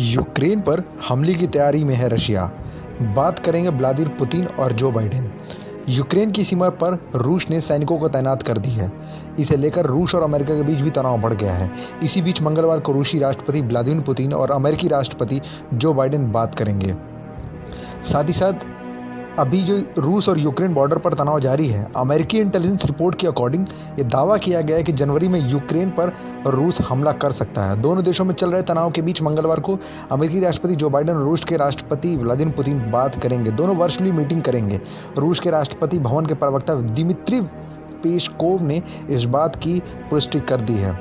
Ukraine पर हमले की तैयारी में है रशिया। बात करेंगे व्लादिमीर पुतिन और जो बाइडेन। यूक्रेन की सीमा पर रूस ने सैनिकों को तैनात कर दी है। इसे लेकर रूस और अमेरिका के बीच भी तनाव बढ़ गया है। इसी बीच मंगलवार को रूसी राष्ट्रपति व्लादिमीर पुतिन और अमेरिकी राष्ट्रपति जो बाइडेन बात करेंगे। साथ ही साथ अभी जो रूस और यूक्रेन बॉर्डर पर तनाव जारी है, अमेरिकी इंटेलिजेंस रिपोर्ट के अकॉर्डिंग ये दावा किया गया है कि जनवरी में यूक्रेन पर रूस हमला कर सकता है। दोनों देशों में चल रहे तनाव के बीच मंगलवार को अमेरिकी राष्ट्रपति जो बाइडेन और रूस के राष्ट्रपति व्लादिमीर पुतिन बात करेंगे। दोनों वर्चुअली मीटिंग करेंगे। रूस के राष्ट्रपति भवन के प्रवक्ता दिमित्री पेस्कोव ने इस बात की पुष्टि कर दी है,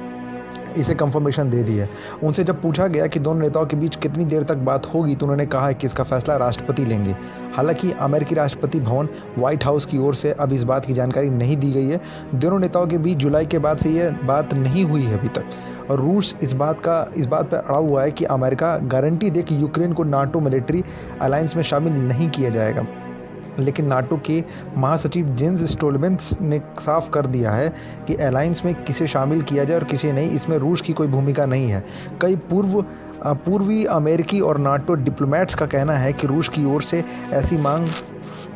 इसे कंफर्मेशन दे दी है। उनसे जब पूछा गया कि दोनों नेताओं के बीच कितनी देर तक बात होगी तो उन्होंने कहा कि इसका फैसला राष्ट्रपति लेंगे। हालांकि अमेरिकी राष्ट्रपति भवन व्हाइट हाउस की ओर से अब इस बात की जानकारी नहीं दी गई है। दोनों नेताओं के बीच जुलाई के बाद से यह बात नहीं हुई है अभी तक। और रूस इस बात पर अड़ा हुआ है कि अमेरिका गारंटी दे कि यूक्रेन को नाटो मिलिट्री अलायंस में शामिल नहीं किया जाएगा। लेकिन नाटो के महासचिव जेंस स्टोल्टेनबर्ग ने साफ कर दिया है कि अलायंस में किसे शामिल किया जाए और किसे नहीं, इसमें रूस की कोई भूमिका नहीं है। कई पूर्वी अमेरिकी और नाटो डिप्लोमेट्स का कहना है कि रूस की ओर से ऐसी मांग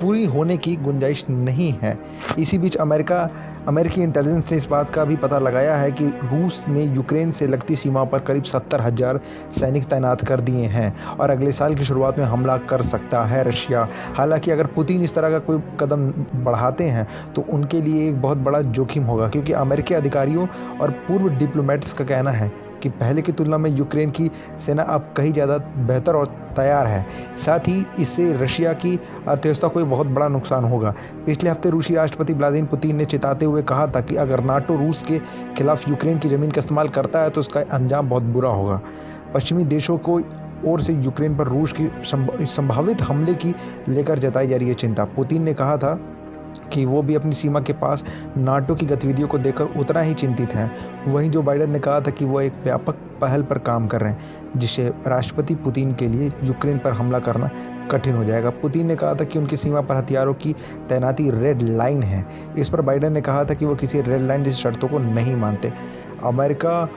पूरी होने की गुंजाइश नहीं है। इसी बीच अमेरिकी इंटेलिजेंस ने इस बात का भी पता लगाया है कि रूस ने यूक्रेन से लगती सीमा पर करीब 70,000 सैनिक तैनात कर दिए हैं और अगले साल की शुरुआत में हमला कर सकता है रशिया। हालांकि अगर पुतिन इस तरह का कोई कदम बढ़ाते हैं तो उनके लिए एक बहुत बड़ा जोखिम होगा, क्योंकि अमेरिकी अधिकारियों और पूर्व डिप्लोमेट्स का कहना है कि पहले की तुलना में यूक्रेन की सेना अब कहीं ज़्यादा बेहतर और तैयार है। साथ ही इससे रशिया की अर्थव्यवस्था को बहुत बड़ा नुकसान होगा। पिछले हफ्ते रूसी राष्ट्रपति व्लादिमीर पुतिन ने चेताते हुए कहा था कि अगर नाटो रूस के खिलाफ यूक्रेन की ज़मीन का इस्तेमाल करता है तो उसका अंजाम बहुत बुरा होगा। पश्चिमी देशों को ओर से यूक्रेन पर रूस की संभावित हमले की लेकर जताई जा रही है चिंता। पुतिन ने कहा था कि वो भी अपनी सीमा के पास नाटो की गतिविधियों को देखकर उतना ही चिंतित हैं। वहीं जो बाइडेन ने कहा था कि वो एक व्यापक पहल पर काम कर रहे हैं जिससे राष्ट्रपति पुतिन के लिए यूक्रेन पर हमला करना कठिन हो जाएगा। पुतिन ने कहा था कि उनकी सीमा पर हथियारों की तैनाती रेड लाइन है। इस पर बाइडेन ने कहा था कि वो किसी रेड लाइन जैसी शर्तों को नहीं मानते। अमेरिका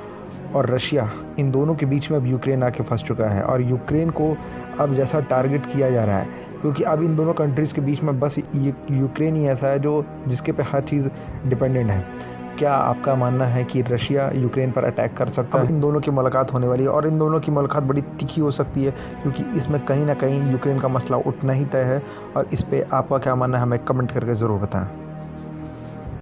और रशिया इन दोनों के बीच में अब यूक्रेन आके फंस चुका है और यूक्रेन को अब जैसा टारगेट किया जा रहा है, क्योंकि अब इन दोनों कंट्रीज़ के बीच में बस यूक्रेन ही ऐसा है जिसके पे हर चीज़ डिपेंडेंट है। क्या आपका मानना है कि रशिया यूक्रेन पर अटैक कर सकता है? इन दोनों की मुलाकात होने वाली है और इन दोनों की मुलाकात बड़ी तीखी हो सकती है, क्योंकि इसमें कहीं ना कहीं यूक्रेन का मसला उठना ही तय है। और इस पर आपका क्या मानना है हमें कमेंट करके ज़रूर बताएं।